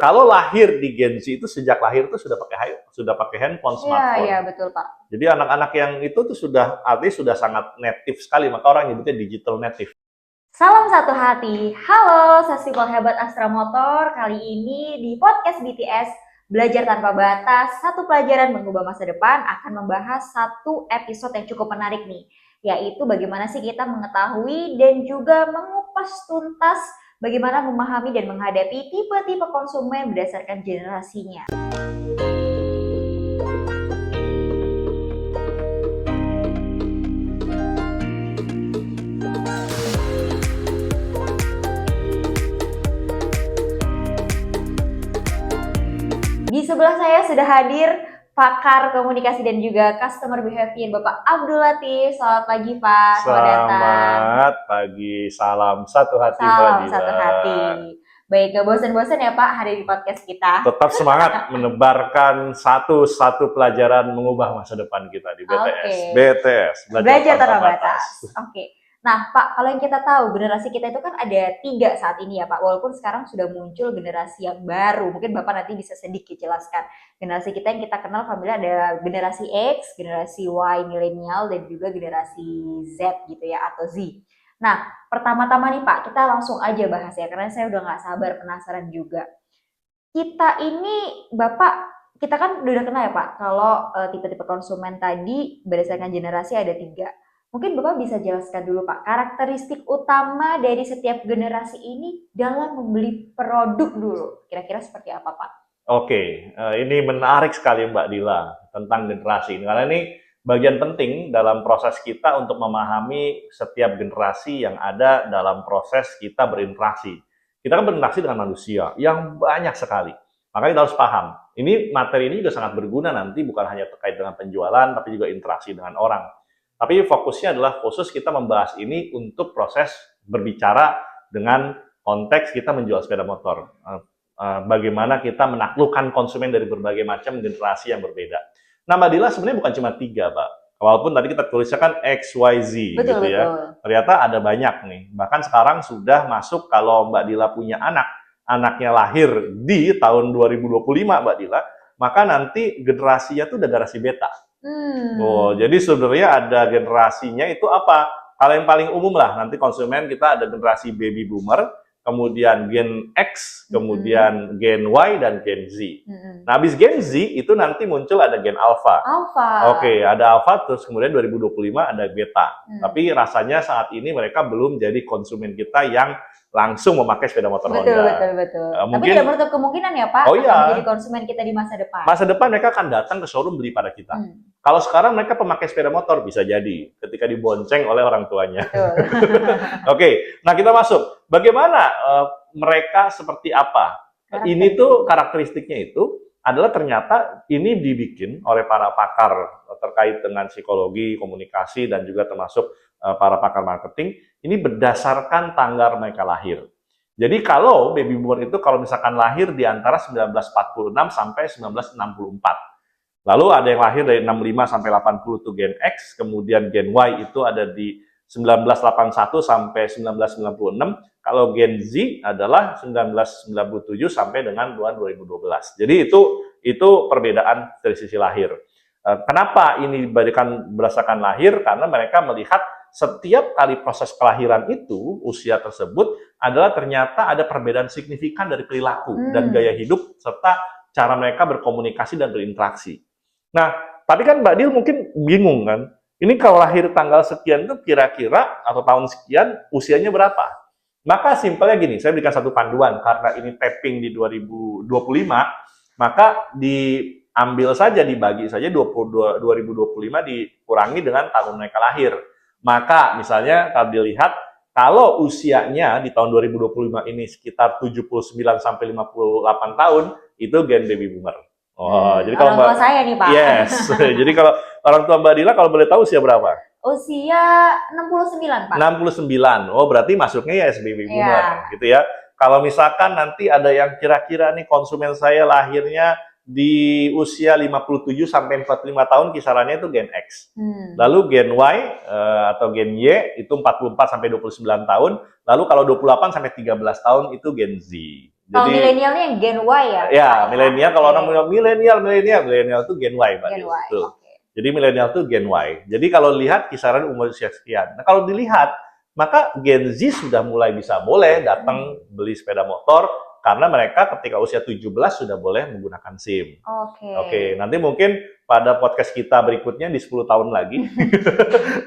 Kalau lahir di Gen Z itu sejak lahir itu sudah pakai handphone, Iya, smartphone. iya betul Pak. Jadi anak-anak yang itu tuh sudah artinya sudah sangat native sekali, maka orang nyebutnya digital native. Salam satu hati. Halo, Sasipol Hebat Astra Motor. Kali ini di podcast BTS Belajar Tanpa Batas, satu pelajaran mengubah masa depan akan membahas satu episode yang cukup menarik nih, yaitu bagaimana sih kita mengetahui dan juga mengupas tuntas bagaimana memahami dan menghadapi tipe-tipe konsumen berdasarkan generasinya. Di sebelah saya sudah hadir pakar komunikasi dan juga customer behavior Bapak Abdul Latif. Selamat pagi Pak, selamat datang. Selamat pagi, salam satu hati Mbak Salam Dila. satu hati. Baik, gak bosan-bosan ya Pak hadir di podcast kita. Tetap semangat menebarkan satu pelajaran mengubah masa depan kita di BTS. Oke. BTS, Belajar Tanpa Batas. Oke. Nah Pak, kalau yang kita tahu generasi kita itu kan ada 3 saat ini ya Pak. Walaupun sekarang sudah muncul generasi yang baru. Mungkin Bapak nanti bisa sedikit jelaskan. Generasi kita yang kita kenal familiar ada generasi X, generasi Y, milenial, dan juga generasi Z gitu ya, atau Z. Nah, pertama-tama nih Pak, kita langsung aja bahas ya, karena saya udah nggak sabar, penasaran juga. Kita ini, Bapak, kita kan udah kenal ya Pak, kalau tipe-tipe konsumen tadi berdasarkan generasi ada 3. Mungkin Bapak bisa jelaskan dulu Pak, karakteristik utama dari setiap generasi ini dalam membeli produk dulu. Kira-kira seperti apa Pak? Oke, ini menarik sekali Mbak Dila tentang generasi ini. Karena ini bagian penting dalam proses kita untuk memahami setiap generasi yang ada dalam proses kita berinteraksi. Kita kan berinteraksi dengan manusia yang banyak sekali. Makanya kita harus paham. Ini materi ini juga sangat berguna nanti bukan hanya terkait dengan penjualan, tapi juga interaksi dengan orang. Tapi fokusnya adalah khusus kita membahas ini untuk proses berbicara dengan konteks kita menjual sepeda motor. Bagaimana kita menaklukkan konsumen dari berbagai macam generasi yang berbeda. Nah, Mbak Dila sebenarnya bukan cuma 3, Pak. Walaupun tadi kita tulisnya kan X, Y, Z, Betul, gitu ya. betul. Ternyata ada banyak nih. Bahkan sekarang sudah masuk kalau Mbak Dila punya anak, anaknya lahir di tahun 2025, Mbak Dila, maka nanti generasinya tuh udah generasi beta. Oh, jadi sebenarnya ada generasinya itu apa? Kalau yang paling umum lah, nanti konsumen kita ada generasi baby boomer, kemudian Gen X, kemudian Gen Y, dan Gen Z. Nah, habis Gen Z, itu nanti muncul ada Gen Alpha. Oke, ada Alpha, terus kemudian 2025 ada Beta. Tapi rasanya saat ini mereka belum jadi konsumen kita yang langsung memakai sepeda motor Honda. Betul. Tapi Mungkin tidak menutup kemungkinan ya Pak, Oh iya. akan menjadi konsumen kita di masa depan. masa depan mereka akan datang ke showroom beli pada kita. Kalau sekarang mereka pemakai sepeda motor, bisa jadi ketika dibonceng oleh orang tuanya. Oke, nah kita masuk. Bagaimana mereka seperti apa? Ini tuh karakteristiknya itu adalah ternyata ini dibikin oleh para pakar terkait dengan psikologi, komunikasi, dan juga termasuk para pakar marketing. Ini berdasarkan tanggal mereka lahir. Jadi kalau baby boomer itu kalau misalkan lahir di antara 1946 sampai 1964. Lalu ada yang lahir dari 65 sampai 80 itu Gen X, kemudian Gen Y itu ada di 1981 sampai 1996. Kalau Gen Z adalah 1997 sampai dengan 2012. Jadi itu perbedaan dari sisi lahir. Kenapa ini diberikan berdasarkan lahir? Karena mereka melihat setiap kali proses kelahiran itu, usia tersebut adalah ternyata ada perbedaan signifikan dari perilaku dan gaya hidup serta cara mereka berkomunikasi dan berinteraksi. Nah, tapi kan Mbak Dil mungkin bingung kan, ini kalau lahir tanggal sekian itu kira-kira atau tahun sekian usianya berapa? Maka simpelnya gini, saya berikan satu panduan, karena ini tapping di 2025, maka diambil saja, dibagi saja 2025 dikurangi dengan tahun mereka lahir. Maka misalnya kalau dilihat, kalau usianya di tahun 2025 ini sekitar 79 sampai 58 tahun, itu gen baby boomer. Jadi kalau orang tua saya nih Pak. Yes. Jadi kalau orang tua Mbak Dila kalau boleh tahu usia berapa? Usia 69 Pak. 69. Oh, berarti masuknya ya baby boomer, gitu ya. Kalau misalkan nanti ada yang kira-kira nih konsumen saya lahirnya di usia 57 sampai 45 tahun, kisarannya itu Gen X. Lalu Gen Y atau Gen Y itu 44 sampai 29 tahun. Lalu kalau 28 sampai 13 tahun itu Gen Z. Kalau Jadi milenialnya yang Gen Y ya? ya, milenial kalau Oke. orang bilang milenial tuh Gen Y, Mbak Gen Dil. Y, Betul. oke. Jadi milenial tuh Gen Y. Jadi kalau lihat kisaran umur usia sekian. Nah, kalau dilihat, maka Gen Z sudah mulai bisa boleh datang beli sepeda motor karena mereka ketika usia 17 sudah boleh menggunakan SIM. Oke. Oke, nanti mungkin pada podcast kita berikutnya di 10 tahun lagi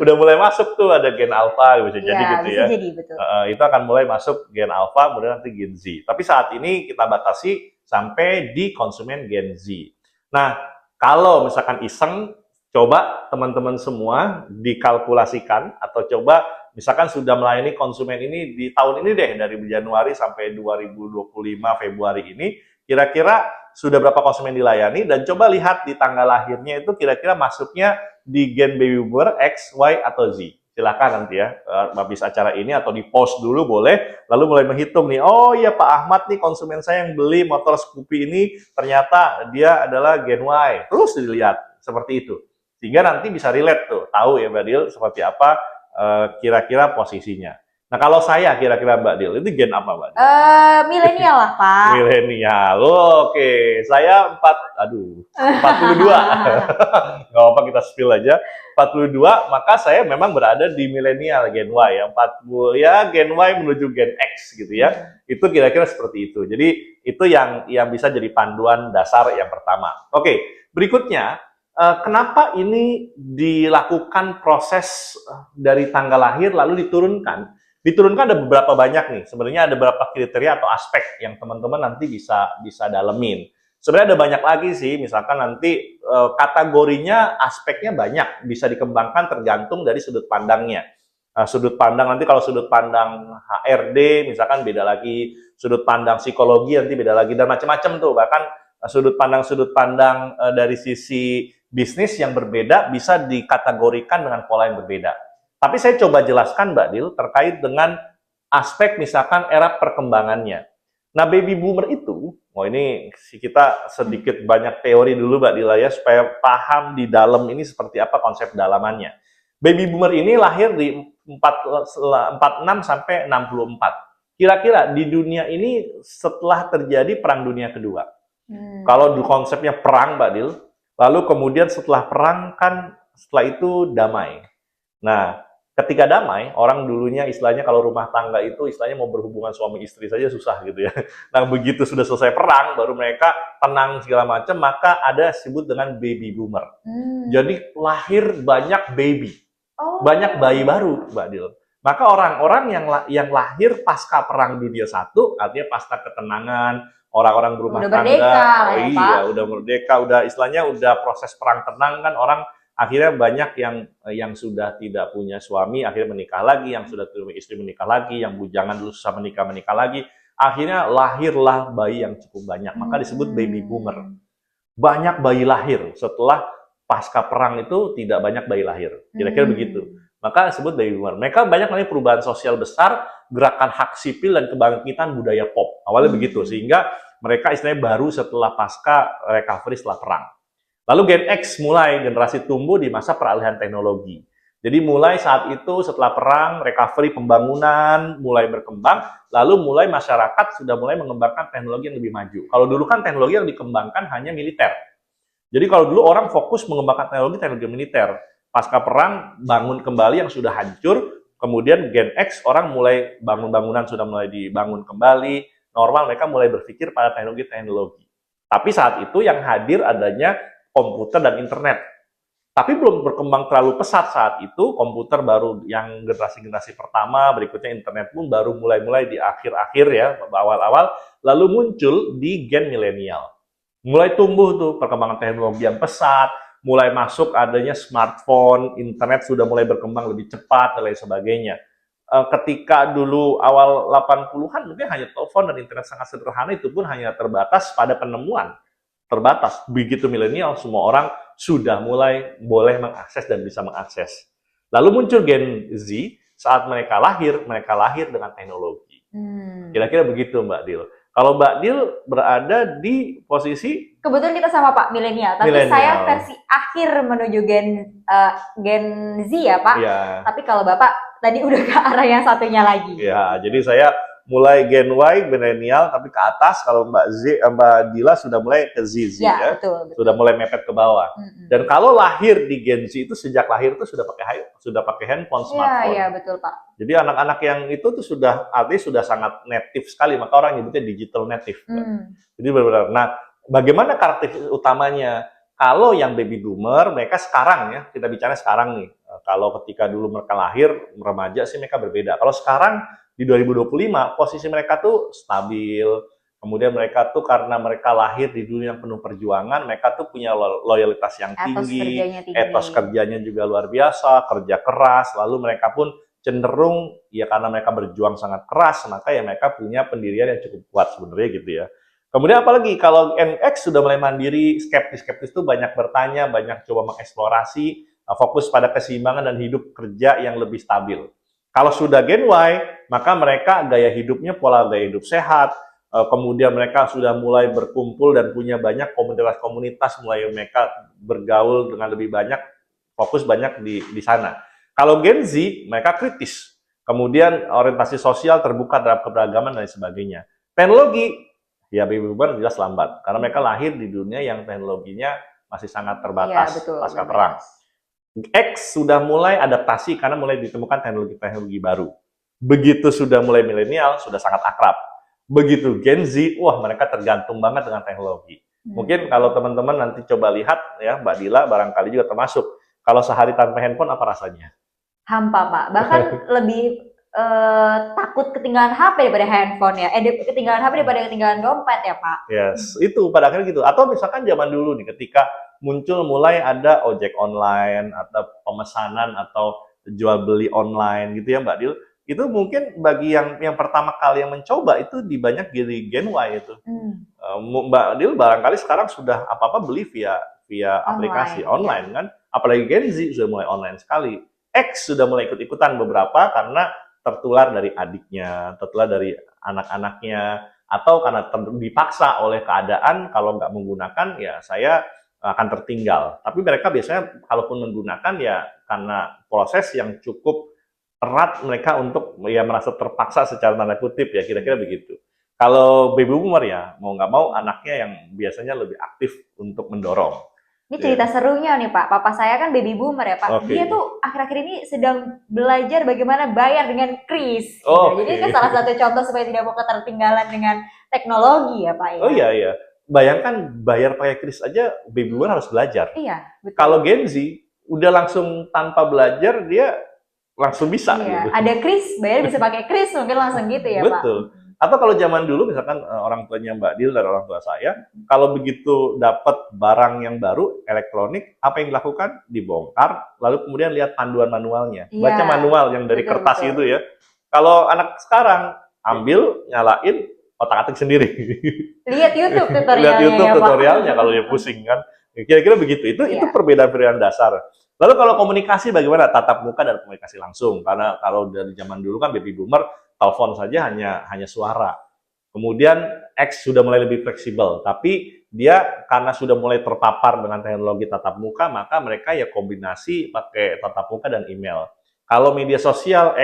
udah mulai masuk tuh ada Gen Alpha bisa jadi Iya, gitu bisa ya. jadi, betul. Itu akan mulai masuk Gen Alpha, kemudian nanti Gen Z. Tapi saat ini kita batasi sampai di konsumen Gen Z. Nah, kalau misalkan iseng, coba teman-teman semua dikalkulasikan atau coba misalkan sudah melayani konsumen ini di tahun ini deh, dari Januari sampai 2025 Februari ini, kira-kira sudah berapa konsumen dilayani, dan coba lihat di tanggal lahirnya itu kira-kira masuknya di Gen Baby Boomer, X, Y, atau Z. Silakan nanti ya, habis acara ini atau di post dulu boleh, lalu mulai menghitung nih, oh iya Pak Ahmad nih konsumen saya yang beli motor Scoopy ini ternyata dia adalah Gen Y. Terus dilihat seperti itu. Sehingga nanti bisa relate tuh, tahu ya Mbak Dil seperti apa kira-kira posisinya. Nah kalau saya kira-kira Mbak Dil, itu gen apa Mbak Dil? Milenial lah, Pak. Milenial. Oke. Saya 42. Nggak apa-apa kita spill aja. 42, maka saya memang berada di milenial Gen Y ya. 40 ya Gen Y menuju Gen X gitu ya. Itu kira-kira seperti itu. Jadi itu yang bisa jadi panduan dasar yang pertama. Oke, berikutnya kenapa ini dilakukan proses dari tanggal lahir lalu diturunkan? Diturunkan ada beberapa banyak nih. Sebenarnya ada beberapa kriteria atau aspek yang teman-teman nanti bisa dalemin. Sebenarnya ada banyak lagi sih, misalkan nanti kategorinya, aspeknya banyak, bisa dikembangkan tergantung dari sudut pandangnya. Sudut pandang nanti kalau sudut pandang HRD misalkan beda lagi, sudut pandang psikologi nanti beda lagi, dan macam-macam tuh. Bahkan sudut pandang dari sisi bisnis yang berbeda bisa dikategorikan dengan pola yang berbeda. Tapi saya coba jelaskan Mbak Dil terkait dengan aspek misalkan era perkembangannya. Nah, baby boomer itu, ini kita sedikit banyak teori dulu Mbak Dila ya, supaya paham di dalam ini seperti apa konsep dalamannya. Baby boomer ini lahir di 46 sampai 64. Kira-kira di dunia ini setelah terjadi Perang Dunia Kedua. Kalau konsepnya perang Mbak Dil, lalu kemudian setelah perang kan setelah itu damai. Nah, ketika damai, orang dulunya istilahnya kalau rumah tangga itu istilahnya mau berhubungan suami istri saja susah gitu ya. Nah, begitu sudah selesai perang, baru mereka tenang segala macam, maka ada disebut dengan baby boomer. Jadi lahir banyak baby, banyak bayi baru, Mbak Dil. Maka orang-orang yang lahir pasca Perang Dunia I, artinya pasca ketenangan, orang-orang berumah udah tangga, merdeka, iya, udah merdeka, udah istilahnya udah proses perang tenang kan, orang akhirnya banyak yang sudah tidak punya suami akhirnya menikah lagi, yang sudah punya istri menikah lagi, yang bujangan dulu susah menikah lagi, akhirnya lahirlah bayi yang cukup banyak, maka disebut baby boomer. Banyak bayi lahir setelah pasca perang itu tidak banyak bayi lahir, kira-kira begitu, maka disebut baby boomer. Mereka banyak namanya perubahan sosial besar, gerakan hak sipil dan kebangkitan budaya pop, awalnya begitu, sehingga mereka istilahnya baru setelah pasca recovery setelah perang. Lalu Gen X mulai generasi tumbuh di masa peralihan teknologi. Jadi mulai saat itu setelah perang, recovery pembangunan mulai berkembang, lalu mulai masyarakat sudah mulai mengembangkan teknologi yang lebih maju. Kalau dulu kan teknologi yang dikembangkan hanya militer. Jadi kalau dulu orang fokus mengembangkan teknologi militer. Pasca perang bangun kembali yang sudah hancur, kemudian Gen X orang mulai bangunan sudah mulai dibangun kembali, normal mereka mulai berpikir pada teknologi. Tapi saat itu yang hadir adanya komputer dan internet. Tapi belum berkembang terlalu pesat saat itu, komputer baru yang generasi-generasi pertama, berikutnya internet pun baru mulai-mulai di akhir-akhir ya, awal-awal, lalu muncul di gen milenial. Mulai tumbuh tuh perkembangan teknologi yang pesat, mulai masuk adanya smartphone, internet sudah mulai berkembang lebih cepat, dan lain sebagainya. Ketika dulu awal 80-an mungkin hanya telepon dan internet sangat sederhana, itu pun hanya terbatas pada penemuan. Terbatas. Begitu milenial, semua orang sudah mulai boleh mengakses dan bisa mengakses. Lalu muncul Gen Z, saat mereka lahir dengan teknologi. Kira-kira begitu Mbak Dil. Kalau Mbak Dil berada di posisi... Kebetulan kita sama Pak, milenial. Tapi saya versi akhir menuju Gen Z ya Pak. Ya. Tapi kalau Bapak tadi udah ke arah yang satunya lagi. Ya, jadi saya mulai Gen Y, milenial, tapi ke atas. Kalau Mbak Dila sudah mulai ke Z ya, betul. Sudah mulai mepet ke bawah. Dan kalau lahir di Gen Z itu sejak lahir itu sudah pakai handphone, smartphone. Iya, betul Pak. Jadi anak-anak yang itu tuh artinya sudah sangat native sekali, maka orang nyebutnya digital native. Jadi benar-benar. Nah, bagaimana karakteristik utamanya? Kalau yang baby boomer, mereka sekarang ya, kita bicara sekarang nih. Kalau ketika dulu mereka lahir, remaja sih mereka berbeda. Kalau sekarang di 2025, posisi mereka tuh stabil. Kemudian mereka tuh karena mereka lahir di dunia yang penuh perjuangan, mereka tuh punya loyalitas yang tinggi, etos kerjanya juga luar biasa, kerja keras, lalu mereka pun cenderung, ya karena mereka berjuang sangat keras, maka ya mereka punya pendirian yang cukup kuat sebenarnya gitu ya. Kemudian apalagi kalau NX sudah mulai mandiri, skeptis-skeptis itu banyak bertanya, banyak coba mengeksplorasi, fokus pada keseimbangan dan hidup kerja yang lebih stabil. Kalau sudah Gen Y, maka mereka gaya hidupnya pola gaya hidup sehat, kemudian mereka sudah mulai berkumpul dan punya banyak komunitas-komunitas, mulai mereka bergaul dengan lebih banyak, fokus banyak di sana. Kalau Gen Z, mereka kritis, kemudian orientasi sosial terbuka terhadap keberagaman dan sebagainya. Teknologi, ya baby boomer jelas lambat karena mereka lahir di dunia yang teknologinya masih sangat terbatas pasca perang. X sudah mulai adaptasi karena mulai ditemukan teknologi-teknologi baru. Begitu sudah mulai milenial, sudah sangat akrab. Begitu Gen Z, wah mereka tergantung banget dengan teknologi. Mungkin kalau teman-teman nanti coba lihat ya, Mbak Dila barangkali juga termasuk. Kalau sehari tanpa handphone apa rasanya? Hampa Pak, bahkan lebih takut ketinggalan HP daripada handphone ya. Ketinggalan HP daripada ketinggalan dompet ya Pak. Yes, itu pada akhirnya gitu. Atau misalkan zaman dulu nih, ketika muncul mulai ada ojek online atau pemesanan atau jual beli online gitu ya Mbak Dil. Itu mungkin bagi yang pertama kali yang mencoba itu di banyak di Gen Y itu. Mbak Dil barangkali sekarang sudah apa-apa beli via aplikasi online kan. Apalagi Gen Z sudah mulai online sekali. X sudah mulai ikut-ikutan beberapa karena tertular dari adiknya, tertular dari anak-anaknya, atau karena dipaksa oleh keadaan kalau nggak menggunakan ya saya akan tertinggal. Tapi mereka biasanya kalaupun menggunakan ya karena proses yang cukup erat mereka untuk ya merasa terpaksa secara tanda kutip ya kira-kira begitu. Kalau baby boomer ya mau nggak mau anaknya yang biasanya lebih aktif untuk mendorong. Ini cerita serunya nih Pak, papa saya kan baby boomer ya Pak. Dia tuh akhir-akhir ini sedang belajar bagaimana bayar dengan kris. Jadi itu salah satu contoh supaya tidak mau ketertinggalan dengan teknologi ya Pak ya. Oh iya. Bayangkan bayar pakai kris aja baby boomer harus belajar. Iya, betul. Kalau Gen Z udah langsung tanpa belajar dia langsung bisa gitu. Ada kris, bayar bisa pakai kris mungkin langsung gitu ya Pak. Betul. Atau kalau zaman dulu misalkan orang tuanya Mbak Dil dan orang tua saya, kalau begitu dapat barang yang baru elektronik, apa yang dilakukan? Dibongkar, lalu kemudian lihat panduan manualnya. Baca manual yang dari kertas itu ya. Kalau anak sekarang ambil, nyalain, otak-atik sendiri. Lihat YouTube tutorialnya. Lihat YouTube tutorialnya kalau dia pusing kan. Kira-kira begitu. Itu perbedaan-perbedaan dasar. Lalu kalau komunikasi bagaimana? Tatap muka dan komunikasi langsung. Karena kalau dari zaman dulu kan baby boomer telepon saja hanya suara. Kemudian X sudah mulai lebih fleksibel, tapi dia karena sudah mulai terpapar dengan teknologi tatap muka, maka mereka ya kombinasi pakai tatap muka dan email. Kalau media sosial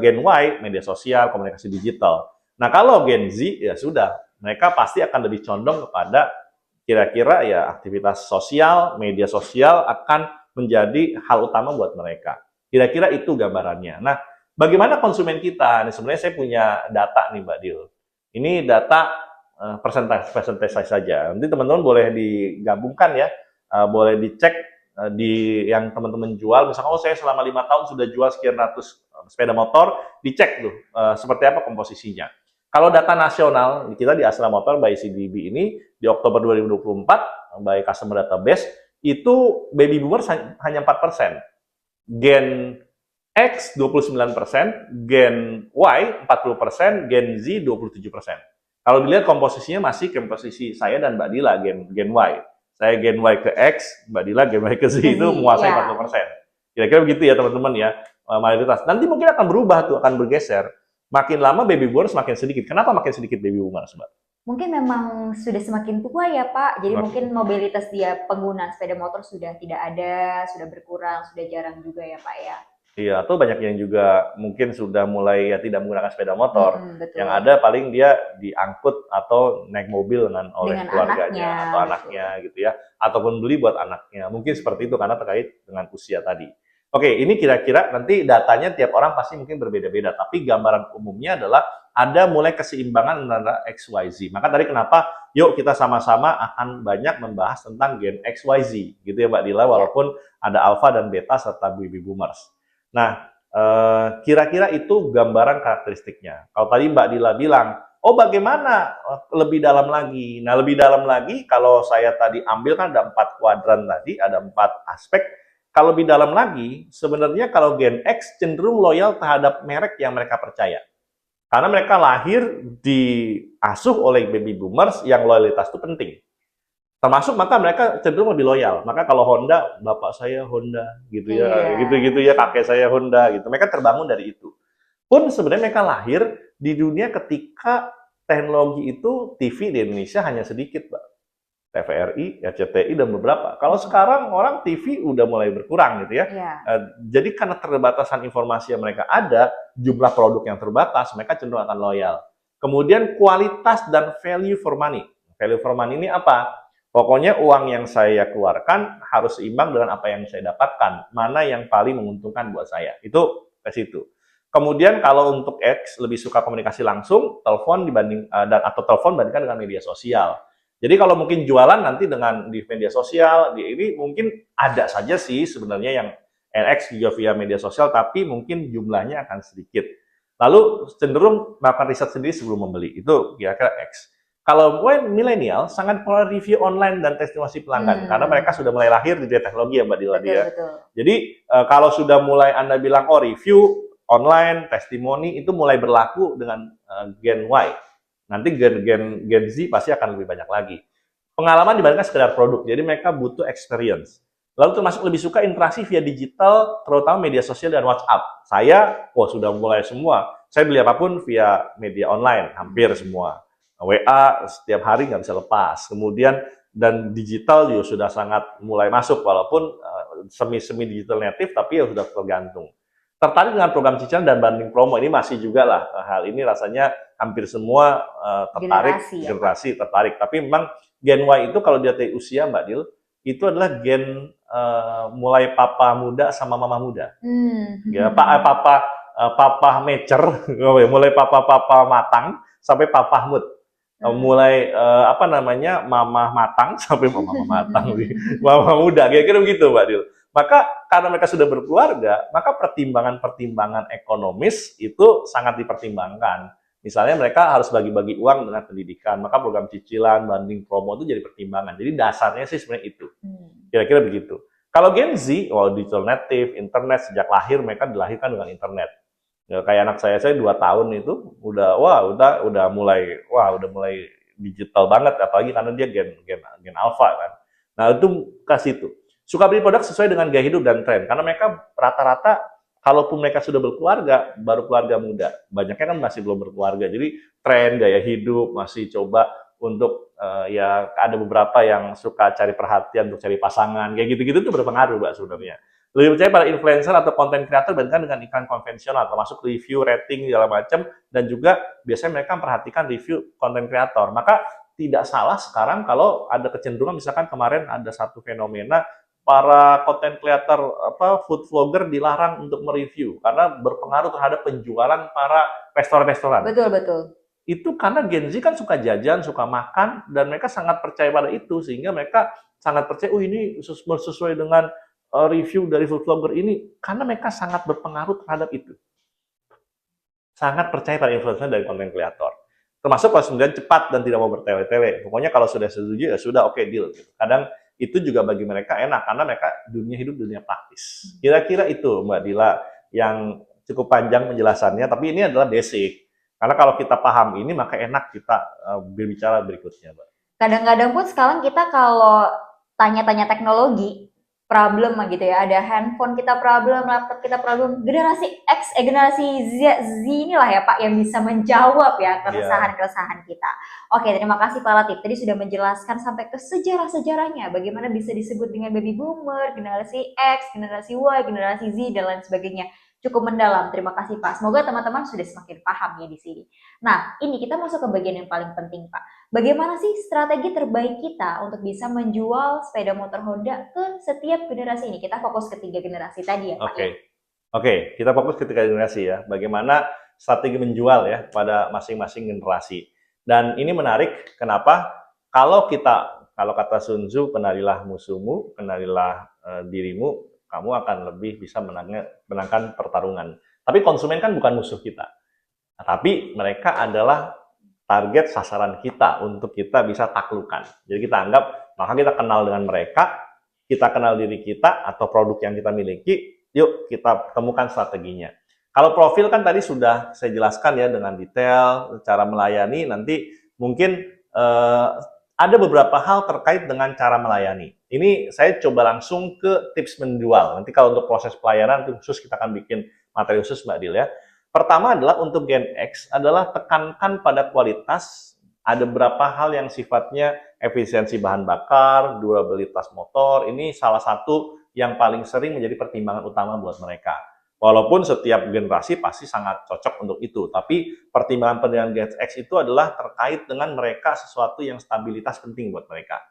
Gen Y, media sosial, komunikasi digital. Nah kalau Gen Z ya sudah, mereka pasti akan lebih condong kepada kira-kira ya aktivitas sosial, media sosial akan menjadi hal utama buat mereka. Kira-kira itu gambarannya. Nah, bagaimana konsumen kita? Ini sebenarnya saya punya data nih Mbak Dil. Ini data persentase saja. Nanti teman-teman boleh digabungkan ya, boleh dicek di yang teman-teman jual. Misalkan saya selama 5 tahun sudah jual sekian ratus sepeda motor, dicek tuh seperti apa komposisinya. Kalau data nasional kita di Astra Motor by CDB ini di Oktober 2024 by Customer Database itu baby boomers hanya 4%. Gen X 29%, Gen Y 40%, Gen Z 27%. Kalau dilihat komposisinya masih komposisi saya dan Mbak Dila Gen Y. Saya Gen Y ke X, Mbak Dila Gen Y ke Z itu menguasai 40%. Kira-kira begitu ya teman-teman ya, mayoritas. Nanti mungkin akan berubah tuh, akan bergeser. Makin lama baby boomers makin sedikit. Kenapa makin sedikit baby boomers, Mbak? Mungkin memang sudah semakin tua ya Pak, jadi mungkin mobilitas dia penggunaan sepeda motor sudah tidak ada, sudah berkurang, sudah jarang juga ya Pak ya. Iya, atau banyak yang juga mungkin sudah mulai ya tidak menggunakan sepeda motor. Betul. Yang ada paling dia diangkut atau naik mobil oleh Dengan anaknya, keluarganya atau betul. anaknya gitu ya, ataupun beli buat anaknya. Mungkin seperti itu karena terkait dengan usia tadi. Oke, ini kira-kira nanti datanya tiap orang pasti mungkin berbeda-beda, tapi gambaran umumnya adalah ada mulai keseimbangan antara XYZ. Maka tadi kenapa yuk kita sama-sama akan banyak membahas tentang gen XYZ gitu ya Mbak Dila, Ya. walaupun ada alpha dan beta serta baby boomers. Nah, kira-kira itu gambaran karakteristiknya. Kalau tadi Mbak Dila bilang, oh bagaimana lebih dalam lagi? Nah, lebih dalam lagi kalau saya tadi ambil kan ada 4 kuadran tadi, ada 4 aspek. Kalau lebih dalam lagi, sebenarnya kalau Gen X cenderung loyal terhadap merek yang mereka percaya. Karena mereka lahir diasuh oleh baby boomers yang loyalitas itu penting. Termasuk maka mereka cenderung lebih loyal. Maka kalau Honda, bapak saya Honda gitu ya, Iya. gitu-gitu ya, kakek saya Honda gitu. Mereka terbangun dari itu. Pun sebenarnya mereka lahir di dunia ketika teknologi itu TV di Indonesia hanya sedikit, Pak. TVRI, RCTI, dan beberapa. Kalau sekarang orang TV udah mulai berkurang gitu ya. Iya. Jadi karena keterbatasan informasi yang mereka ada, jumlah produk yang terbatas, mereka cenderung akan loyal. Kemudian kualitas dan value for money. Value for money ini apa? Pokoknya uang yang saya keluarkan harus seimbang dengan apa yang saya dapatkan. Mana yang paling menguntungkan buat saya. Itu ke situ. Kemudian kalau untuk X lebih suka komunikasi langsung, telepon atau telepon bandingkan dengan media sosial. Jadi kalau mungkin jualan nanti dengan di media sosial, ini mungkin ada saja sih sebenarnya yang NX juga via media sosial, tapi mungkin jumlahnya akan sedikit. Lalu cenderung melakukan riset sendiri sebelum membeli. Itu kira-kira X. Kalau milenial sangat pola review online dan testimoni pelanggan karena mereka sudah mulai lahir di teknologi ya Mbak Dila dia. Betul. Jadi kalau sudah mulai Anda bilang oh review online, testimoni itu mulai berlaku dengan Gen Y. Nanti Gen Z pasti akan lebih banyak lagi. Pengalaman dibandingkan sekedar produk, jadi mereka butuh experience. Lalu termasuk lebih suka interaksi via digital, terutama media sosial dan WhatsApp. Saya, sudah mulai semua. Saya beli apapun via media online, hampir semua. WA setiap hari nggak bisa lepas. Kemudian dan digital juga sudah sangat mulai masuk, walaupun semi-semi digital native, tapi ya sudah tergantung. Tertarik dengan program cicilan dan banding promo, ini masih juga lah. Hal ini rasanya hampir semua tertarik, generasi tertarik. Tapi memang Gen Y itu kalau dia dari usia Mbak Dil, itu adalah gen mulai papa muda sama mama muda. Ya, papa mature, mulai papa matang sampai papa mood. Mulai mama matang sampai mama matang, mama muda, kira-kira begitu Mbak Dil. Maka karena mereka sudah berkeluarga, maka pertimbangan-pertimbangan ekonomis itu sangat dipertimbangkan. Misalnya mereka harus bagi-bagi uang dengan pendidikan, maka program cicilan, banding promo itu jadi pertimbangan. Jadi dasarnya sih sebenarnya itu. Kira-kira begitu. Kalau Gen Z, digital native, internet, sejak lahir mereka dilahirkan dengan internet. Ya, kayak anak saya 2 tahun itu udah mulai digital banget, apalagi karena dia gen alpha kan. Nah, itu kasih itu. Suka beli produk sesuai dengan gaya hidup dan tren. Karena mereka rata-rata, kalaupun mereka sudah berkeluarga, baru keluarga muda. Banyaknya kan masih belum berkeluarga. Jadi tren, gaya hidup, masih coba untuk, ya ada beberapa yang suka cari perhatian untuk cari pasangan. Kayak gitu-gitu tuh berpengaruh, Mbak, sebenarnya. Lebih percaya pada influencer atau konten kreator dibandingkan dengan iklan konvensional, termasuk review, rating, segala macam. Dan juga biasanya mereka memperhatikan review konten kreator. Maka tidak salah sekarang kalau ada kecenderungan, misalkan kemarin ada satu fenomena, para content creator food vlogger dilarang untuk mereview karena berpengaruh terhadap penjualan para restoran-restoran. Betul. Itu karena Gen Z kan suka jajan, suka makan, dan mereka sangat percaya pada itu, sehingga mereka sangat percaya, ini sesuai dengan review dari food vlogger ini, karena mereka sangat berpengaruh terhadap itu. Sangat percaya pada influencer dari content creator. Termasuk kalau kemudian cepat dan tidak mau bertele-tele. Pokoknya kalau sudah setuju, ya sudah, oke, deal. Kadang itu juga bagi mereka enak karena mereka dunia praktis. Kira-kira itu Mbak Dila yang cukup panjang penjelasannya, tapi ini adalah basic. Karena kalau kita paham ini maka enak kita berbicara berikutnya, Mbak. Kadang-kadang pun sekarang kita kalau tanya-tanya teknologi, problem gitu ya, ada handphone kita problem, laptop kita problem, generasi X, generasi Z inilah ya Pak yang bisa menjawab ya keresahan-keresahan kita. Oke, terima kasih Pak Latif. Tadi sudah menjelaskan sampai ke sejarah-sejarahnya, bagaimana bisa disebut dengan baby boomer, generasi X, generasi Y, generasi Z, dan lain sebagainya. cukup mendalam. Terima kasih Pak. Semoga teman-teman sudah semakin paham ya di sini. Nah, ini kita masuk ke bagian yang paling penting Pak. Bagaimana sih strategi terbaik kita untuk bisa menjual sepeda motor Honda ke setiap generasi ini? Kita fokus ke 3 generasi tadi ya Pak. Oke, kita fokus ke 3 generasi ya. Bagaimana strategi menjual ya pada masing-masing generasi. Dan ini menarik, kenapa? Kalau kata Sun Tzu, kenalilah musuhmu, kenalilah dirimu, kamu akan lebih bisa menangkan pertarungan. Tapi konsumen kan bukan musuh kita. Nah, tapi mereka adalah target sasaran kita untuk kita bisa taklukkan. Jadi kita anggap, maka kita kenal dengan mereka, kita kenal diri kita atau produk yang kita miliki, yuk kita temukan strateginya. Kalau profil kan tadi sudah saya jelaskan ya dengan detail, cara melayani, nanti mungkin ada beberapa hal terkait dengan cara melayani. Ini saya coba langsung ke tips menjual. Nanti kalau untuk proses pelayanan khusus kita akan bikin materi khusus Mbak Dil ya. Pertama adalah untuk Gen X adalah tekankan pada kualitas. Ada beberapa hal yang sifatnya efisiensi bahan bakar, durabilitas motor. Ini salah satu yang paling sering menjadi pertimbangan utama buat mereka. Walaupun setiap generasi pasti sangat cocok untuk itu, tapi pertimbangan Gen X itu adalah terkait dengan mereka sesuatu yang stabilitas penting buat mereka.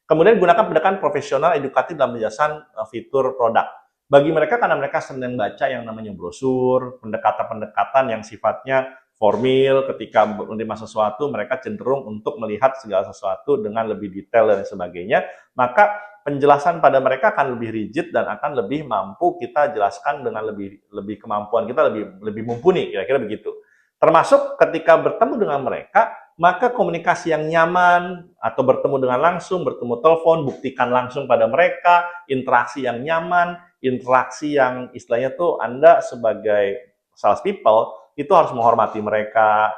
Kemudian gunakan pendekatan profesional edukatif dalam penjelasan fitur produk. Bagi mereka karena mereka senang baca yang namanya brosur, pendekatan-pendekatan yang sifatnya formil, ketika menerima sesuatu mereka cenderung untuk melihat segala sesuatu dengan lebih detail dan sebagainya, maka penjelasan pada mereka akan lebih rigid dan akan lebih mampu kita jelaskan dengan lebih kemampuan kita lebih mumpuni, kira-kira begitu. Termasuk ketika bertemu dengan mereka, maka komunikasi yang nyaman atau bertemu dengan langsung, bertemu telepon, buktikan langsung pada mereka, interaksi yang nyaman, interaksi yang istilahnya tuh Anda sebagai sales people itu harus menghormati mereka.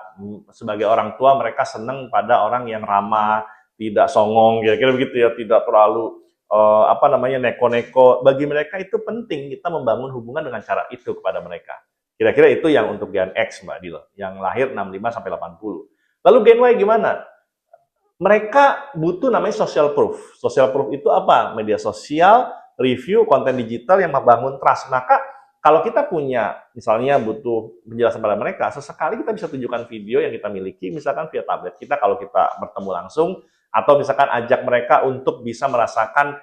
Sebagai orang tua mereka senang pada orang yang ramah, tidak songong, kira-kira begitu ya, tidak terlalu neko-neko. Bagi mereka itu penting kita membangun hubungan dengan cara itu kepada mereka. Kira-kira itu yang untuk Gen X Mbak Dil, yang lahir 65 sampai 80. Lalu Gen Y gimana? Mereka butuh namanya social proof. Social proof itu apa? Media sosial, review, konten digital yang membangun trust. Maka kalau kita punya, misalnya butuh penjelasan pada mereka, sesekali kita bisa tunjukkan video yang kita miliki, misalkan via tablet kita kalau kita bertemu langsung, atau misalkan ajak mereka untuk bisa merasakan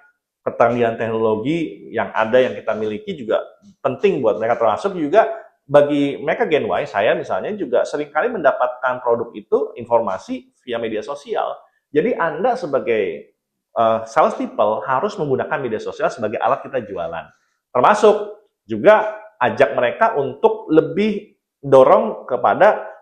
ketanggihan teknologi yang ada yang kita miliki juga penting buat mereka. Termasuk juga bagi mereka Gen Y, saya misalnya juga seringkali mendapatkan produk itu, informasi via media sosial. Jadi Anda sebagai sales people harus menggunakan media sosial sebagai alat kita jualan. Termasuk juga ajak mereka untuk lebih dorong kepada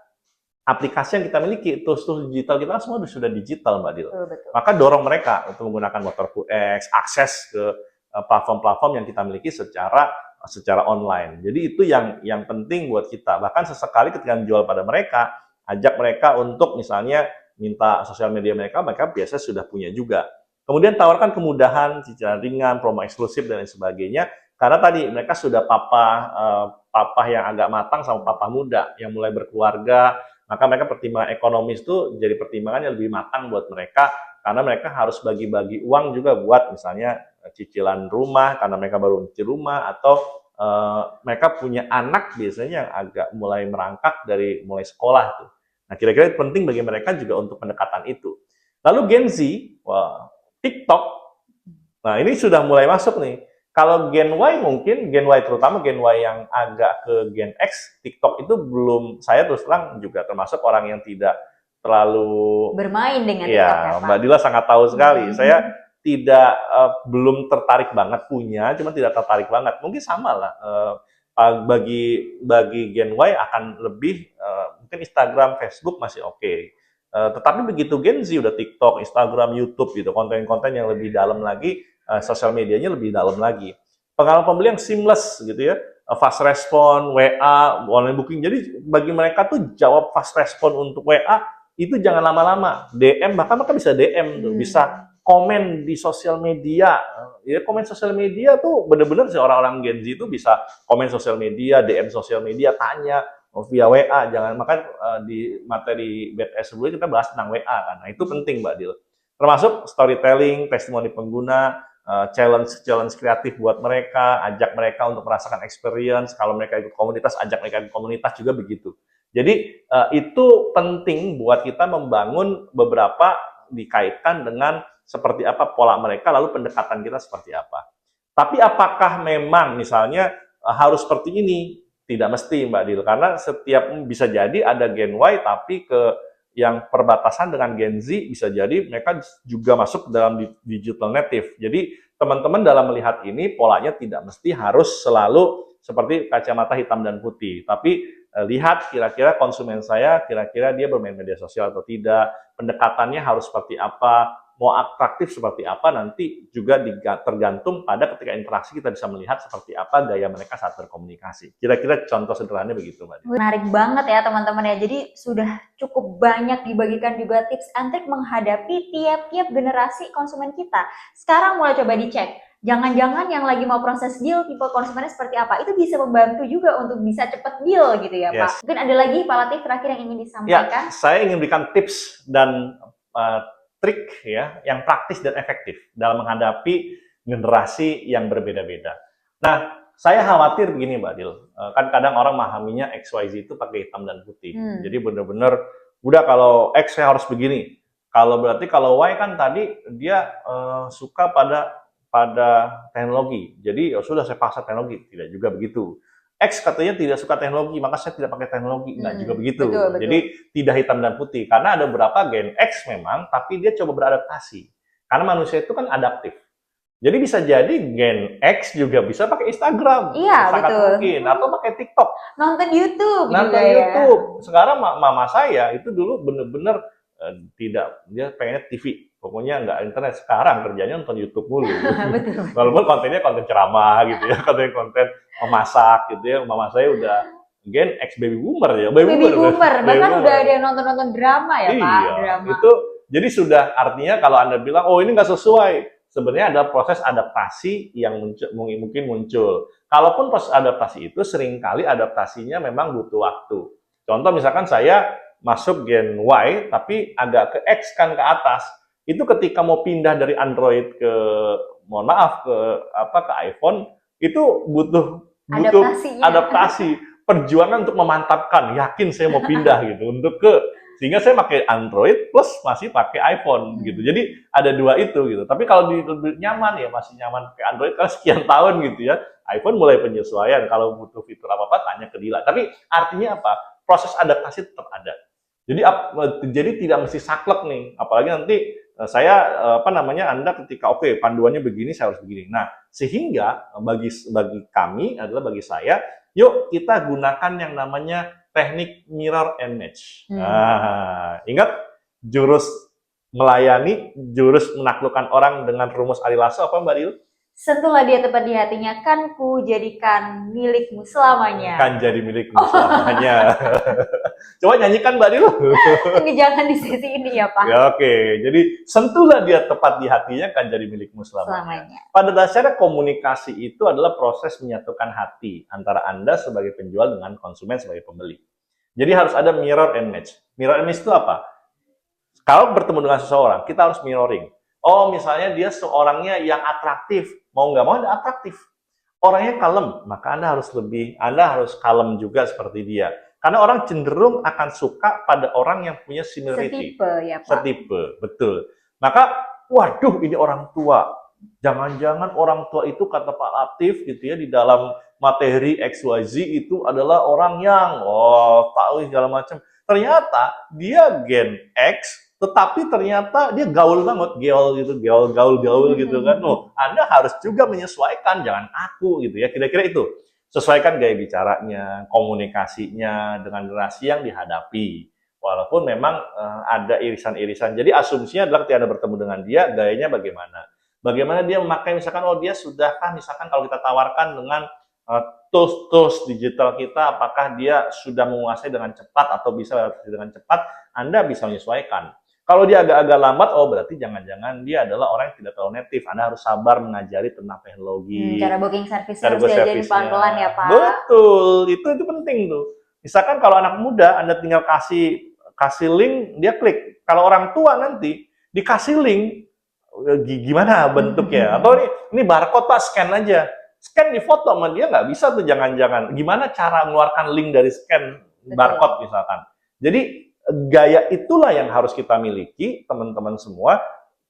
aplikasi yang kita miliki. Tools digital kita semua sudah digital Mbak Dil. Betul. Maka dorong mereka untuk menggunakan Motor2X, akses ke platform-platform yang kita miliki secara online. Jadi itu yang penting buat kita. Bahkan sesekali ketika menjual pada mereka, ajak mereka untuk misalnya minta sosial media mereka biasa sudah punya juga. Kemudian tawarkan kemudahan, cicilan ringan, promo eksklusif dan lain sebagainya. Karena tadi mereka sudah papa yang agak matang sama papa muda yang mulai berkeluarga, maka mereka pertimbangan ekonomis itu jadi pertimbangan yang lebih matang buat mereka, karena mereka harus bagi-bagi uang juga buat misalnya cicilan rumah karena mereka baru cicil rumah, atau mereka punya anak biasanya yang agak mulai merangkak dari mulai sekolah tuh. Nah, kira-kira penting bagi mereka juga untuk pendekatan itu. Lalu Gen Z, TikTok. Nah, ini sudah mulai masuk nih. Kalau Gen Y mungkin, Gen Y terutama Gen Y yang agak ke Gen X, TikTok itu belum, saya terus terang juga termasuk orang yang tidak terlalu bermain dengan TikTok ya, Mbak Dila sangat tahu sekali. Saya tidak belum tertarik banget punya, cuma tidak tertarik banget. Mungkin sama lah. Bagi Gen Y akan lebih mungkin Instagram, Facebook masih oke. Tetapi begitu Gen Z udah TikTok, Instagram, YouTube gitu, konten-konten yang lebih dalam lagi, sosial medianya lebih dalam lagi. Pengalaman pembeli yang seamless gitu ya, fast respon, WA, online booking. Jadi bagi mereka tuh jawab fast respon untuk WA itu jangan lama-lama. DM bahkan mereka bisa DM tuh, bisa komen di sosial media. Ya komen sosial media tuh bener-bener sih orang-orang Gen Z itu bisa komen sosial media, DM sosial media, tanya via WA. Jangan makan di materi BTS sebelumnya kita bahas tentang WA kan. Nah, itu penting Mbak Dil. Termasuk storytelling, testimoni pengguna, challenge kreatif buat mereka, ajak mereka untuk merasakan experience. Kalau mereka ikut komunitas, ajak mereka ikut komunitas juga begitu. Jadi itu penting buat kita membangun beberapa dikaitkan dengan seperti apa pola mereka, lalu pendekatan kita seperti apa. Tapi apakah memang misalnya harus seperti ini? Tidak mesti Mbak Dil, karena setiap bisa jadi ada Gen Y tapi ke yang perbatasan dengan Gen Z bisa jadi mereka juga masuk dalam digital native. Jadi teman-teman dalam melihat ini polanya tidak mesti harus selalu seperti kacamata hitam dan putih, tapi lihat kira-kira konsumen saya, kira-kira dia bermain media sosial atau tidak, pendekatannya harus seperti apa, mau atraktif seperti apa, nanti juga tergantung pada ketika interaksi kita bisa melihat seperti apa gaya mereka saat berkomunikasi. Kira-kira contoh sederhananya begitu, Mbak. Menarik banget ya teman-teman ya. Jadi sudah cukup banyak dibagikan juga tips and trik menghadapi tiap-tiap generasi konsumen kita. Sekarang mulai coba dicek. Jangan-jangan yang lagi mau proses deal tipe konsumennya seperti apa, itu bisa membantu juga untuk bisa cepat deal gitu ya Pak. Mungkin ada lagi Pak Latif terakhir yang ingin disampaikan? Ya, saya ingin berikan tips dan trik ya yang praktis dan efektif dalam menghadapi generasi yang berbeda-beda. Nah, saya khawatir begini Mbak Dil, kan kadang orang memahaminya XYZ itu pakai hitam dan putih. Jadi benar-benar udah kalau X saya harus begini. Kalau berarti kalau Y kan tadi dia suka pada teknologi. Jadi ya sudah saya paksa teknologi, tidak juga begitu. X katanya tidak suka teknologi, maka saya tidak pakai teknologi. Enggak juga begitu. Betul. Jadi tidak hitam dan putih. Karena ada beberapa Gen X memang, tapi dia coba beradaptasi. Karena manusia itu kan adaptif. Jadi bisa jadi Gen X juga bisa pakai Instagram. Iya, sangat betul. mungkin. Atau pakai TikTok. Nonton YouTube. Nonton YouTube. Sekarang mama saya itu dulu bener-bener tidak, dia pengennya TV. Pokoknya nggak internet. Sekarang kerjanya nonton YouTube mulu. Betul. Walaupun kontennya konten ceramah gitu ya, konten memasak gitu ya. Mama saya udah Gen X baby boomer ya. Baby boomer. Bahkan udah ada yang nonton drama ya Pak. Iya, drama. Itu jadi sudah artinya kalau Anda bilang, oh ini nggak sesuai. Sebenarnya ada proses adaptasi yang mungkin muncul. Kalaupun proses adaptasi itu seringkali adaptasinya memang butuh waktu. Contoh misalkan saya masuk Gen Y, tapi agak ke X kan ke atas. Itu ketika mau pindah dari Android ke, mohon maaf, ke iPhone, itu butuh adaptasi, perjuangan untuk memantapkan, yakin saya mau pindah gitu, sehingga saya pakai Android plus masih pakai iPhone gitu. Jadi ada dua itu gitu. Tapi kalau lebih nyaman ya masih nyaman pakai Android karena sekian tahun gitu ya. iPhone mulai penyesuaian, kalau butuh fitur apa-apa tanya ke Dila. Tapi artinya apa? Proses adaptasi tetap ada. Jadi tidak mesti saklek nih, apalagi nanti saya Anda ketika panduannya begini saya harus begini. Nah, sehingga bagi kami adalah bagi saya, yuk kita gunakan yang namanya teknik mirror and match. Nah, ingat jurus melayani, jurus menaklukkan orang dengan rumus Ari Lasso apa Mbak Dil? Sentuhlah dia tepat di hatinya, kan ku jadikan milikmu selamanya. Kan jadi milikmu selamanya. Coba nyanyikan Mbak Dil. Ini jangan di sesi ini ya Pak. Ya, oke. Jadi sentuhlah dia tepat di hatinya, kan jadi milikmu selamanya. Pada dasarnya komunikasi itu adalah proses menyatukan hati antara Anda sebagai penjual dengan konsumen sebagai pembeli. Jadi harus ada mirror and match. Mirror and match itu apa? Kalau bertemu dengan seseorang, kita harus mirroring. Oh, misalnya dia seorangnya yang atraktif, mau nggak mau ada atraktif. Orangnya kalem, maka Anda harus kalem juga seperti dia. Karena orang cenderung akan suka pada orang yang punya similarity. Setipe ya Pak. Setipe, betul. Maka, waduh ini orang tua. Jangan-jangan orang tua itu kata Pak Latif gitu ya, di dalam materi XYZ itu adalah orang yang, tahu segala macam. Ternyata dia Gen X, tetapi ternyata dia gaul banget, gaul gitu kan. Anda harus juga menyesuaikan, jangan kaku gitu ya, kira-kira itu. Sesuaikan gaya bicaranya, komunikasinya dengan generasi yang dihadapi. Walaupun memang ada irisan-irisan. Jadi asumsinya adalah ketika Anda bertemu dengan dia, gayanya bagaimana? Bagaimana dia memakai, misalkan, dia sudahkah, misalkan kalau kita tawarkan dengan tools digital kita, apakah dia sudah menguasai dengan cepat atau bisa beradaptasi dengan cepat, Anda bisa menyesuaikan. Kalau dia agak-agak lambat, berarti jangan-jangan dia adalah orang yang tidak terlalu native. Anda harus sabar mengajari tentang teknologi. Cara booking service harus diajarin pelan-pelan ya Pak. Betul, itu penting tuh. Misalkan kalau anak muda, Anda tinggal kasih link, dia klik. Kalau orang tua nanti dikasih link, gimana bentuknya? Atau ini barcode Pak, scan aja. Scan di foto sama dia nggak bisa tuh, jangan-jangan. Gimana cara mengeluarkan link dari scan barcode misalkan. Jadi gaya itulah yang harus kita miliki, teman-teman semua.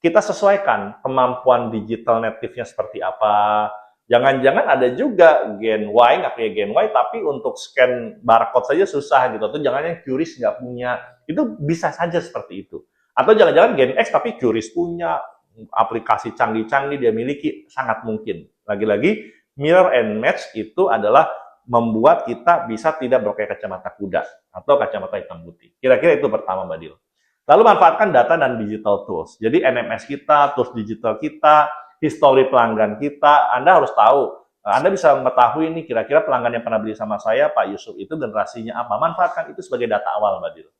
Kita sesuaikan kemampuan digital native-nya seperti apa. Jangan-jangan ada juga Gen Y, nggak punya Gen Y, tapi untuk scan barcode saja susah gitu. Atau jangan-jangan Curious nggak punya. Itu bisa saja seperti itu. Atau jangan-jangan Gen X tapi Curious punya, aplikasi canggih-canggih dia miliki, sangat mungkin. Lagi-lagi, mirror and match itu adalah membuat kita bisa tidak pakai kacamata kuda atau kacamata hitam putih. Kira-kira itu pertama, Mbak Dil. Lalu manfaatkan data dan digital tools. Jadi NMS kita, tools digital kita, histori pelanggan kita, Anda harus tahu. Anda bisa mengetahui ini kira-kira pelanggan yang pernah beli sama saya, Pak Yusuf, itu generasinya apa. Manfaatkan itu sebagai data awal, Mbak Dil.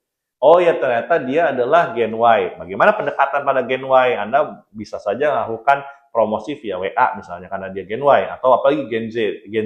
Oh ya, ternyata dia adalah Gen Y. Bagaimana pendekatan pada Gen Y? Anda bisa saja melakukan promosi via WA misalnya karena dia Gen Y, atau apalagi Gen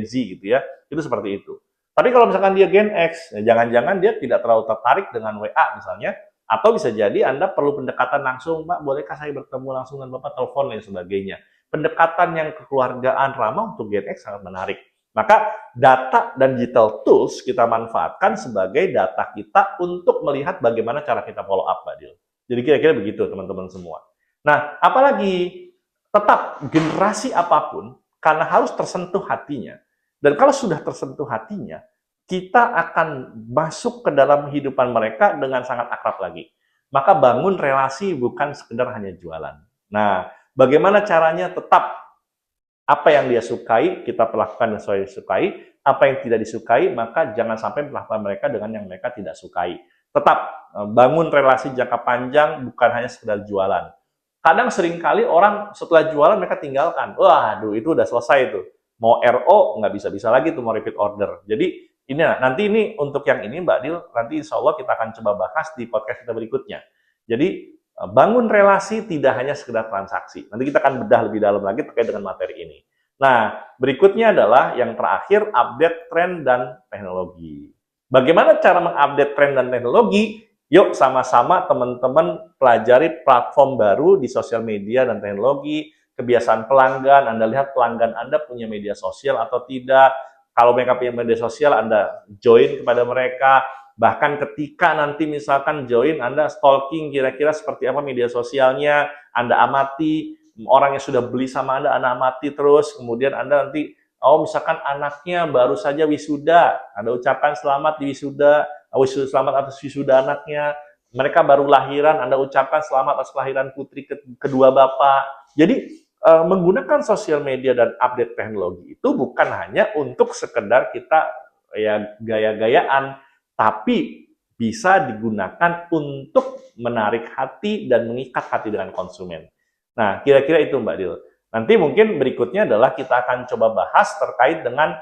Z gitu ya. Itu seperti itu. Tapi kalau misalkan dia Gen X, jangan-jangan dia tidak terlalu tertarik dengan WA misalnya, atau bisa jadi Anda perlu pendekatan langsung, Pak, bolehkah saya bertemu langsung dengan Bapak, telepon dan sebagainya. Pendekatan yang kekeluargaan ramah untuk Gen X sangat menarik. Maka data dan digital tools kita manfaatkan sebagai data kita untuk melihat bagaimana cara kita follow up, Mbak Dil. Jadi kira-kira begitu teman-teman semua. Nah, apalagi tetap generasi apapun, karena harus tersentuh hatinya. Dan kalau sudah tersentuh hatinya, kita akan masuk ke dalam kehidupan mereka dengan sangat akrab lagi. Maka bangun relasi bukan sekedar hanya jualan. Nah, bagaimana caranya tetap apa yang dia sukai, kita perlakukan sesuai disukai. Apa yang tidak disukai, maka jangan sampai melakukan mereka dengan yang mereka tidak sukai. Tetap bangun relasi jangka panjang, bukan hanya sekedar jualan. Kadang seringkali orang setelah jualan mereka tinggalkan. Waduh, itu udah selesai tuh. Mau RO, nggak bisa-bisa lagi tuh mau repeat order. Jadi, nanti ini untuk yang ini, Mbak Dil, nanti insya Allah kita akan coba bahas di podcast kita berikutnya. Jadi, bangun relasi tidak hanya sekedar transaksi. Nanti kita akan bedah lebih dalam lagi terkait dengan materi ini. Nah, berikutnya adalah yang terakhir, update tren dan teknologi. Bagaimana cara mengupdate tren dan teknologi? Yuk sama-sama teman-teman pelajari platform baru di sosial media dan teknologi, kebiasaan pelanggan, Anda lihat pelanggan Anda punya media sosial atau tidak. Kalau mereka punya media sosial, Anda join kepada mereka. Bahkan ketika nanti misalkan join, Anda stalking kira-kira seperti apa media sosialnya, Anda amati, orang yang sudah beli sama Anda amati terus, kemudian Anda nanti, misalkan anaknya baru saja wisuda, Anda ucapkan selamat di wisuda, selamat atas wisuda anaknya, mereka baru lahiran, Anda ucapkan selamat atas kelahiran putri kedua Bapak. Jadi, menggunakan sosial media dan update teknologi itu bukan hanya untuk sekedar kita ya gaya-gayaan, tapi bisa digunakan untuk menarik hati dan mengikat hati dengan konsumen. Nah, kira-kira itu Mbak Dil. Nanti mungkin berikutnya adalah kita akan coba bahas terkait dengan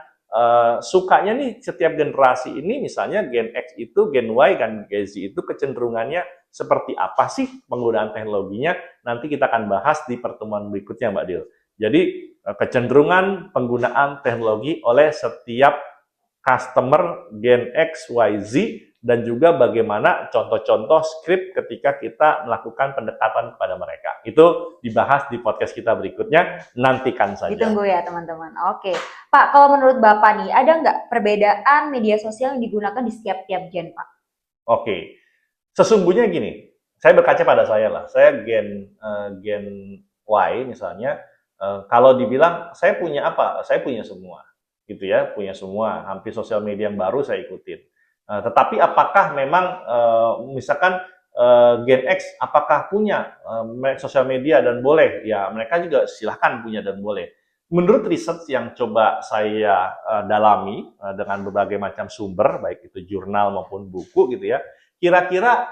sukanya nih setiap generasi ini, misalnya Gen X itu, Gen Y, dan Gen Z itu kecenderungannya seperti apa sih penggunaan teknologinya. Nanti kita akan bahas di pertemuan berikutnya Mbak Dil. Jadi kecenderungan penggunaan teknologi oleh setiap customer Gen X, Y, Z, dan juga bagaimana contoh-contoh script ketika kita melakukan pendekatan kepada mereka. Itu dibahas di podcast kita berikutnya, nantikan saja. Ditunggu ya teman-teman. Oke, Pak, kalau menurut Bapak nih, ada nggak perbedaan media sosial yang digunakan di setiap tiap gen, Pak? Oke, sesungguhnya gini, saya berkaca pada saya lah, saya Gen Y misalnya, kalau dibilang saya punya apa? Saya punya semua. Gitu ya, punya semua, hampir sosial media yang baru saya ikutin. Tetapi apakah memang misalkan Gen X apakah punya sosial media dan boleh? Ya, mereka juga silahkan punya dan boleh. Menurut riset yang coba saya dalami dengan berbagai macam sumber, baik itu jurnal maupun buku gitu ya, kira-kira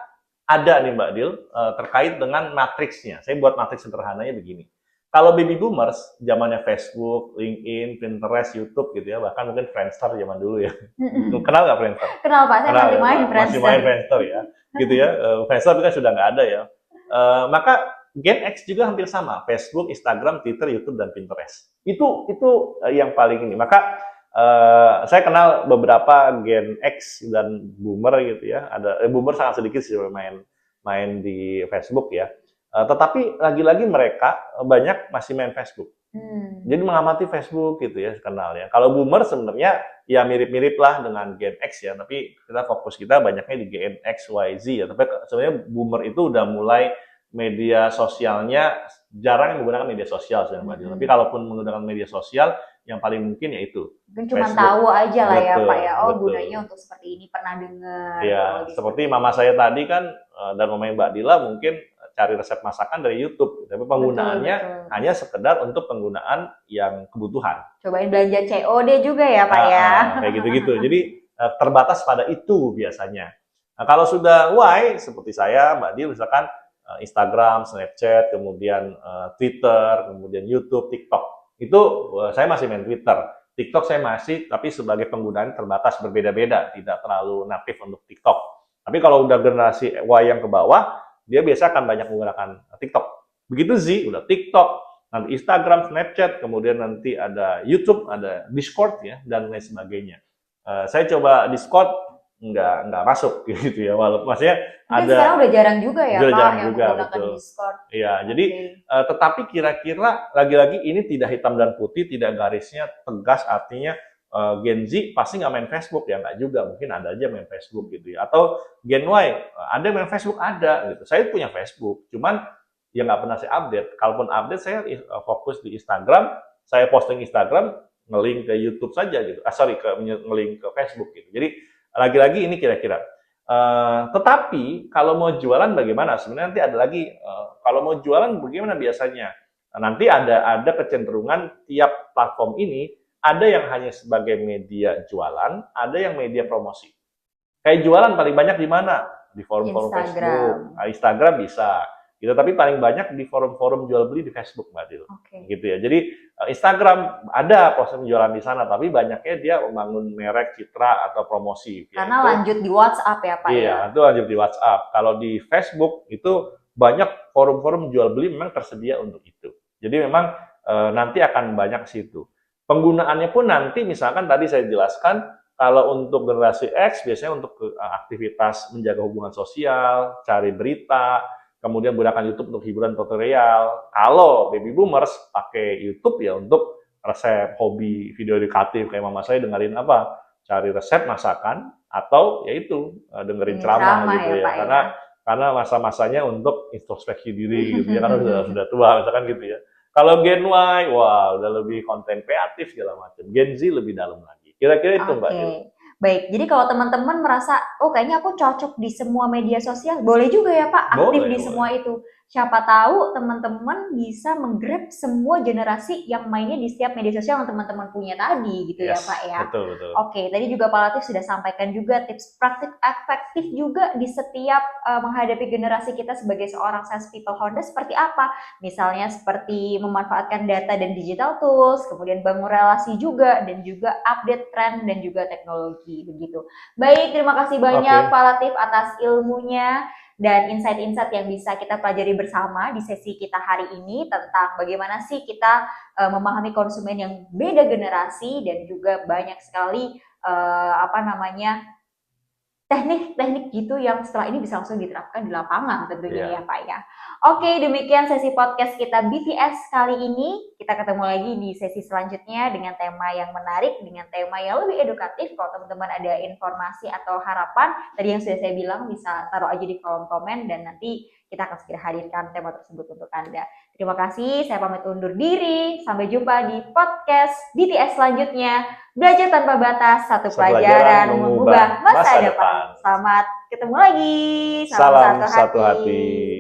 ada nih Mbak Dil terkait dengan matriksnya. Saya buat matriks sederhananya begini. Kalau baby boomers, zamannya Facebook, LinkedIn, Pinterest, YouTube gitu ya, bahkan mungkin Friendster zaman dulu ya. Kenal nggak Friendster? Kenal Pak, saya masih main Friendster. Masih main Friendster ya, gitu ya. Friendster kan sudah nggak ada ya. Maka Gen X juga hampir sama, Facebook, Instagram, Twitter, YouTube, dan Pinterest. Itu yang paling ini. Maka saya kenal beberapa Gen X dan Boomer gitu ya. Ada Boomer sangat sedikit sih main di Facebook ya. Tetapi lagi-lagi mereka banyak masih main Facebook. Jadi mengamati Facebook gitu ya kenalnya. Kalau boomer sebenarnya ya mirip-mirip lah dengan Gen X ya, tapi kita fokus kita banyaknya di Gen X, Y, Z ya. Tapi sebenarnya boomer itu udah mulai media sosialnya jarang yang menggunakan media sosial sebenarnya. Tapi kalaupun menggunakan media sosial, yang paling mungkin yaitu Mungkin cuma Facebook. tahu aja lah ya Betul, Pak ya. Oh betul. gunanya untuk seperti ini, pernah dengar. Ya, seperti mama saya tadi kan dan mamanya Mbak Dila mungkin cari resep masakan dari YouTube, tapi penggunaannya Betul. hanya sekedar untuk penggunaan yang kebutuhan. Cobain belanja COD juga ya Pak ya. Kayak gitu-gitu. Jadi terbatas pada itu biasanya. Nah, kalau sudah Y seperti saya, Mbak Dila misalkan Instagram, Snapchat, kemudian Twitter, kemudian YouTube, TikTok. Itu saya masih main Twitter. TikTok saya masih, tapi sebagai penggunaan terbatas berbeda-beda, tidak terlalu natif untuk TikTok. Tapi kalau udah generasi Y yang ke bawah, dia biasa akan banyak menggunakan TikTok. Begitu Z, udah TikTok, nanti Instagram, Snapchat, kemudian nanti ada YouTube, ada Discord ya, dan lain sebagainya. Saya coba Discord, nggak masuk gitu ya, walaupun maksudnya Mungkin ada. sekarang udah jarang juga ya Udah Pak jarang yang juga, menggunakan betul. Discord. Iya, jadi tetapi kira-kira lagi-lagi ini tidak hitam dan putih, tidak garisnya tegas, artinya Gen Z pasti nggak main Facebook ya, nggak juga, mungkin ada aja main Facebook gitu ya. Atau Gen Y ada main Facebook, ada gitu. Saya punya Facebook, cuman ya nggak pernah saya update. Kalaupun update saya fokus di Instagram, saya posting Instagram, nge-link ke YouTube saja gitu. Nge-link ke Facebook gitu. Jadi lagi-lagi ini kira-kira. Tetapi kalau mau jualan bagaimana? Sebenarnya nanti ada lagi. Kalau mau jualan bagaimana biasanya? Nanti ada kecenderungan tiap platform ini ada yang hanya sebagai media jualan, ada yang media promosi. Kayak jualan paling banyak di mana? Di forum-forum Facebook, Instagram bisa. Gitu, tapi paling banyak di forum-forum jual beli di Facebook, Mbak Dil. Gitu ya. Jadi Instagram ada proses penjualan di sana, tapi banyaknya dia membangun merek, citra atau promosi. Karena lanjut di WhatsApp ya Pak ya. Iya, itu lanjut di WhatsApp. Kalau di Facebook itu banyak forum-forum jual beli memang tersedia untuk itu. Jadi memang nanti akan banyak situ. Penggunaannya pun nanti misalkan tadi saya jelaskan, kalau untuk generasi X biasanya untuk aktivitas menjaga hubungan sosial, cari berita, kemudian menggunakan YouTube untuk hiburan tutorial. Kalau baby boomers pakai YouTube ya untuk resep, hobi, video edukatif kayak mama saya dengerin apa? Cari resep masakan atau yaitu dengerin ceramah gitu ya. Karena masa-masanya untuk introspeksi diri gitu ya, karena sudah tua misalkan gitu ya. Kalau Gen Y, wah udah lebih konten kreatif segala macam. Gen Z lebih dalam lagi. Kira-kira itu Mbak. Baik, jadi kalau teman-teman merasa, oh kayaknya aku cocok di semua media sosial, boleh juga ya Pak, aktif di semua itu. Siapa tahu teman-teman bisa menggrab semua generasi yang mainnya di setiap media sosial yang teman-teman punya tadi gitu ya Pak ya. Betul. Oke, tadi juga Pak Latif sudah sampaikan juga tips praktik efektif juga di setiap menghadapi generasi kita sebagai seorang sales people Honda seperti apa. Misalnya seperti memanfaatkan data dan digital tools, kemudian bangun relasi juga, dan juga update tren dan juga teknologi begitu. Baik, terima kasih banyak Pak Latif atas ilmunya dan insight-insight yang bisa kita pelajari bersama di sesi kita hari ini tentang bagaimana sih kita memahami konsumen yang beda generasi dan juga banyak sekali teknik-teknik gitu yang setelah ini bisa langsung diterapkan di lapangan tentunya ya Pak ya. Oke, demikian sesi podcast kita BTS kali ini. Kita ketemu lagi di sesi selanjutnya dengan tema yang menarik, dengan tema yang lebih edukatif. Kalau teman-teman ada informasi atau harapan, tadi yang sudah saya bilang bisa taruh aja di kolom komen dan nanti kita akan segera hadirkan tema tersebut untuk Anda. Terima kasih, saya pamit undur diri. Sampai jumpa di podcast BTS selanjutnya. Belajar tanpa batas, satu pelajaran mengubah masa depan. Selamat ketemu lagi. Salam satu hati.